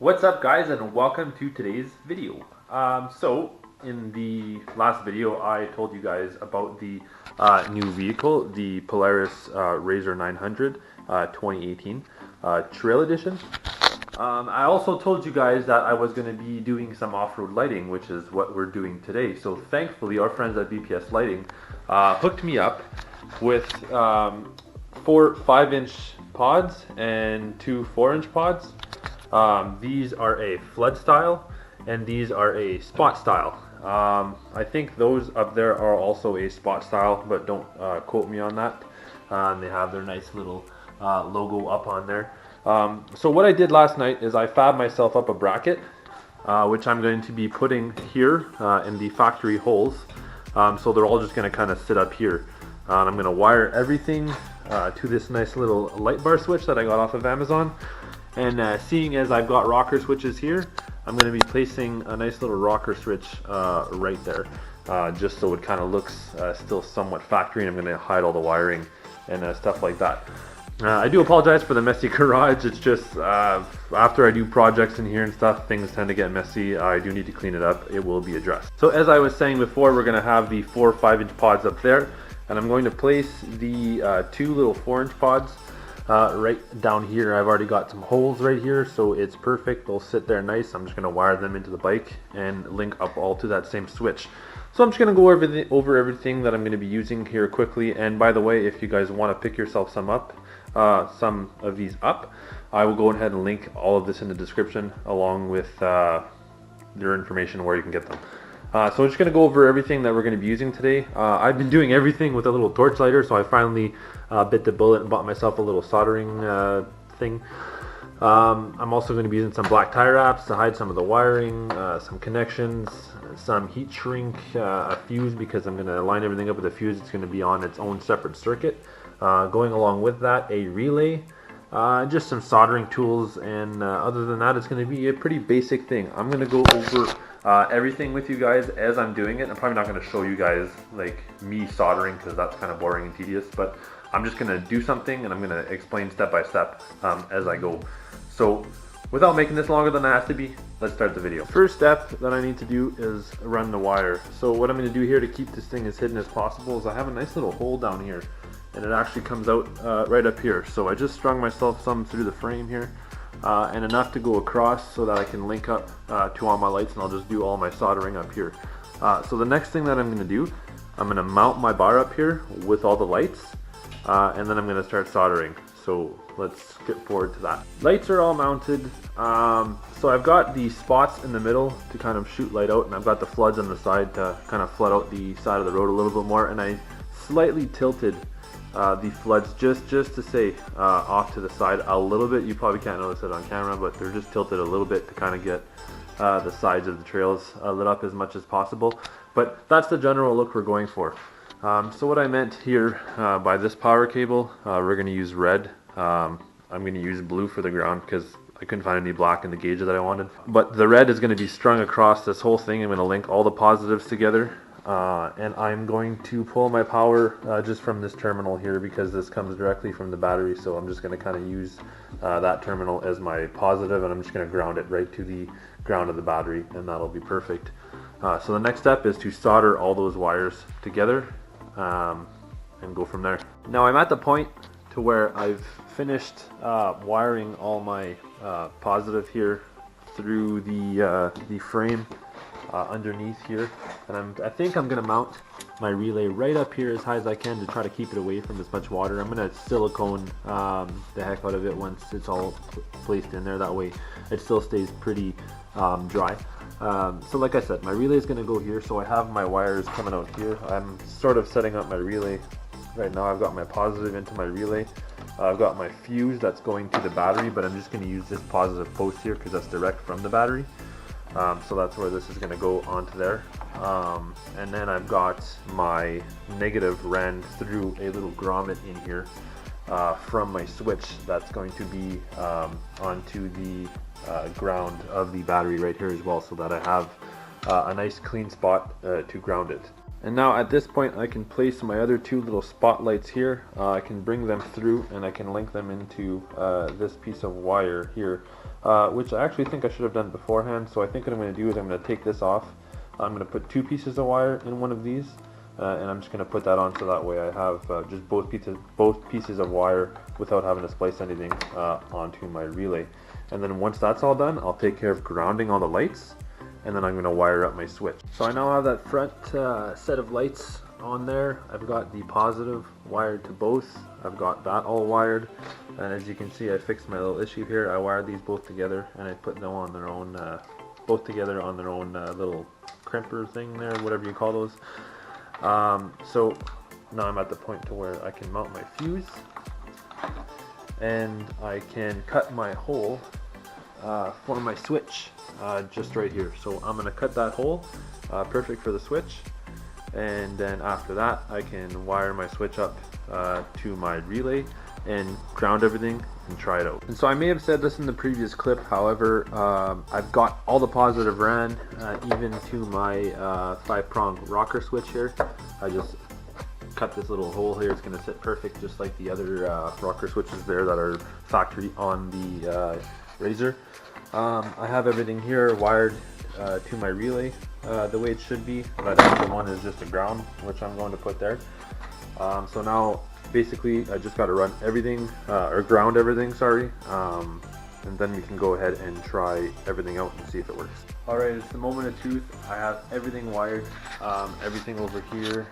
What's up guys, and welcome to today's video. So in the last video I told you guys about the new vehicle, the Polaris RZR900 2018 Trail Edition. I also told you guys that I was going to be doing some off-road lighting, which is what we're doing today. So thankfully our friends at BPS Lighting hooked me up with 4 5-inch pods and 2 4-inch pods. These are a flood style and these are a spot style. I think those up there are also a spot style, but don't quote me on that. They have their nice little logo up on there. So what I did last night is I fabbed myself up a bracket, which I'm going to be putting here in the factory holes. So they're all just going to kind of sit up here. I'm going to wire everything to this nice little light bar switch that I got off of Amazon. And seeing as I've got rocker switches here, I'm going to be placing a nice little rocker switch right there, just so it kind of looks still somewhat factory, and I'm going to hide all the wiring and stuff like that. I do apologize for the messy garage. It's just after I do projects in here and stuff, things tend to get messy. I do need to clean it up. It will be addressed. So as I was saying before, we're going to have the 4 5-inch pods up there, and I'm going to place the 2 little 4-inch pods right down here. I've already got some holes right here, so it's perfect. They'll sit there nice. I'm just going to wire them into the bike and link up all to that same switch. So I'm just going to go over everything that I'm going to be using here quickly. And by the way, if you guys want to pick yourself some of these up, I will go ahead and link all of this in the description along with their information where you can get them. So I'm just going to go over everything that we're going to be using today. I've been doing everything with a little torch lighter, so I finally bit the bullet and bought myself a little soldering thing. I'm also going to be using some black tie wraps to hide some of the wiring, some connections, some heat shrink, a fuse, because I'm going to line everything up with a fuse. It's going to be on its own separate circuit. Going along with that, a relay, just some soldering tools, and other than that, it's going to be a pretty basic thing. I'm going to go over everything with you guys as I'm doing it. I'm probably not going to show you guys like me soldering, because that's kind of boring and tedious, but I'm just going to do something and I'm going to explain step by step as I go. So without making this longer than it has to be, let's start the video. First step that I need to do is run the wire. So what I'm going to do here to keep this thing as hidden as possible is I have a nice little hole down here, and it actually comes out right up here. So I just strung myself some through the frame here, and enough to go across so that I can link up to all my lights, and I'll just do all my soldering up here. So the next thing that I'm going to do, I'm going to mount my bar up here with all the lights, and then I'm going to start soldering. So let's skip forward to that. Lights are all mounted. So I've got the spots in the middle to kind of shoot light out, and I've got the floods on the side to kind of flood out the side of the road a little bit more, and I slightly tilted the floods just to say off to the side a little bit. You probably can't notice it on camera, but they're just tilted a little bit to kind of get the sides of the trails lit up as much as possible. But that's the general look we're going for. So what I meant here by this power cable, we're going to use red. I'm going to use blue for the ground because I couldn't find any black in the gauge that I wanted. But the red is going to be strung across this whole thing. I'm going to link all the positives together. And I'm going to pull my power just from this terminal here, because this comes directly from the battery. So I'm just going to kind of use that terminal as my positive, and I'm just going to ground it right to the ground of the battery, and that'll be perfect. So the next step is to solder all those wires together and go from there. Now I'm at the point to where I've finished wiring all my positive here through the frame underneath here, and I think I'm going to mount my relay right up here as high as I can to try to keep it away from as much water. I'm going to silicone the heck out of it once it's all placed in there. That way it still stays pretty dry. So like I said, my relay is going to go here, so I have my wires coming out here. I'm sort of setting up my relay right now. I've got my positive into my relay. I've got my fuse that's going to the battery, but I'm just going to use this positive post here because that's direct from the battery. So that's where this is going to go onto there. And then I've got my negative ran through a little grommet in here from my switch that's going to be onto the ground of the battery right here as well, so that I have a nice clean spot to ground it. And now at this point I can place my other 2 little spotlights here. I can bring them through and I can link them into this piece of wire here. which I actually think I should have done beforehand. So I think what I'm going to do is I'm going to take this off. I'm going to put 2 pieces of wire in one of these, and I'm just going to put that on so that way I have just both pieces of wire without having to splice anything onto my relay. And then once that's all done, I'll take care of grounding all the lights, and then I'm going to wire up my switch. So I now have that front set of lights on there. I've got the positive wired to both. I've got that all wired, and as you can see, I fixed my little issue here. I wired these both together, and I put them on their own, both together on their own little crimper thing there, whatever you call those. So now I'm at the point to where I can mount my fuse, and I can cut my hole for my switch just right here. So I'm going to cut that hole, perfect for the switch, and then after that I can wire my switch up to my relay and ground everything and try it out. And so I may have said this in the previous clip, however, I've got all the positive ran, even to my 5-prong rocker switch here. I just cut this little hole here. It's going to sit perfect just like the other rocker switches there that are factory on the RZR. I have everything here wired to my relay the way it should be. That extra one is just a ground, which I'm going to put there. So now basically I just got to run everything, or ground everything, sorry, and then we can go ahead and try everything out and see if it works. Alright, it's the moment of truth. I have everything wired, everything over here.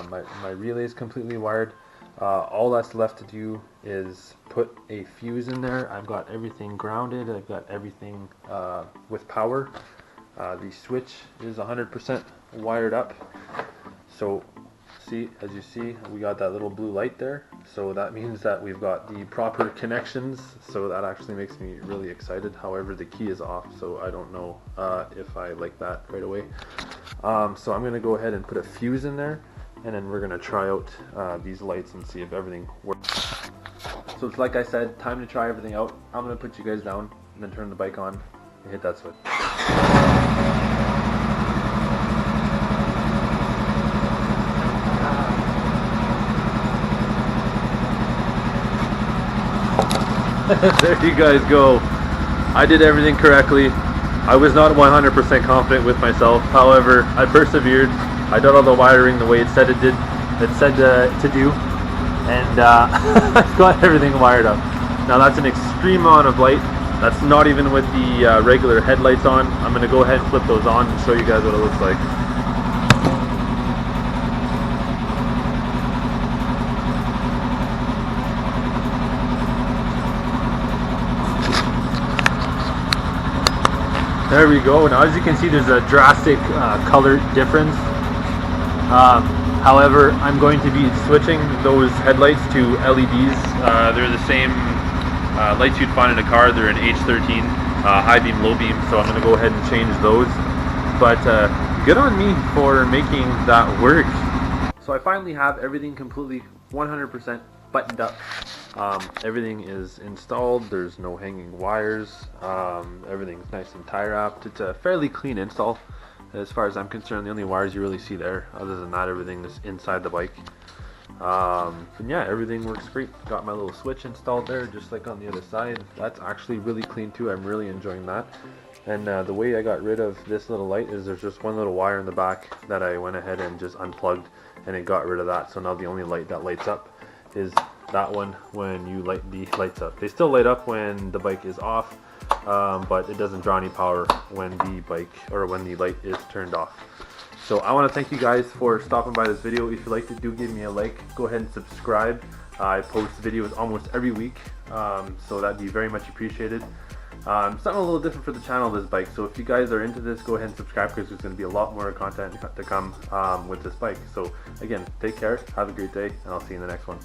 My relay is completely wired. All that's left to do is put a fuse in there. I've got everything grounded. I've got everything with power. The switch is 100% wired up. So see, as you see, we got that little blue light there. So that means that we've got the proper connections. So that actually makes me really excited. However, the key is off, so I don't know if I like that right away. So I'm going to go ahead and put a fuse in there, and then we're going to try out these lights and see if everything works. So it's like I said, time to try everything out. I'm going to put you guys down and then turn the bike on and hit that switch. There you guys go. I did everything correctly. I was not 100% confident with myself. However, I persevered. I did all the wiring the way it said to do, and I've got everything wired up. Now that's an extreme amount of light. That's not even with the regular headlights on. I'm going to go ahead and flip those on and show you guys what it looks like. There we go. Now as you can see, there's a drastic color difference. However, I'm going to be switching those headlights to LEDs. They're the same lights you'd find in a car. They're an H13, high beam, low beam, so I'm going to go ahead and change those. But good on me for making that work. So I finally have everything completely 100% buttoned up. Everything is installed. There's no hanging wires. Everything's nice and tie wrapped. It's a fairly clean install as far as I'm concerned. The only wires you really see there, other than that, everything is inside the bike. And yeah, everything works great. Got my little switch installed there, just like on the other side. That's actually really clean too. I'm really enjoying that. And the way I got rid of this little light is there's just one little wire in the back that I went ahead and just unplugged, and it got rid of that. So now the only light that lights up is that one when you light the lights up. They still light up when the bike is off, but it doesn't draw any power when the bike, or when the light is turned off. So I want to thank you guys for stopping by this video. If you liked it, do give me a like. Go ahead and subscribe. I post videos almost every week, so that'd be very much appreciated. Something a little different for the channel, this bike. So if you guys are into this, go ahead and subscribe, because there's going to be a lot more content to come with this bike. So again, take care, have a great day, and I'll see you in the next one.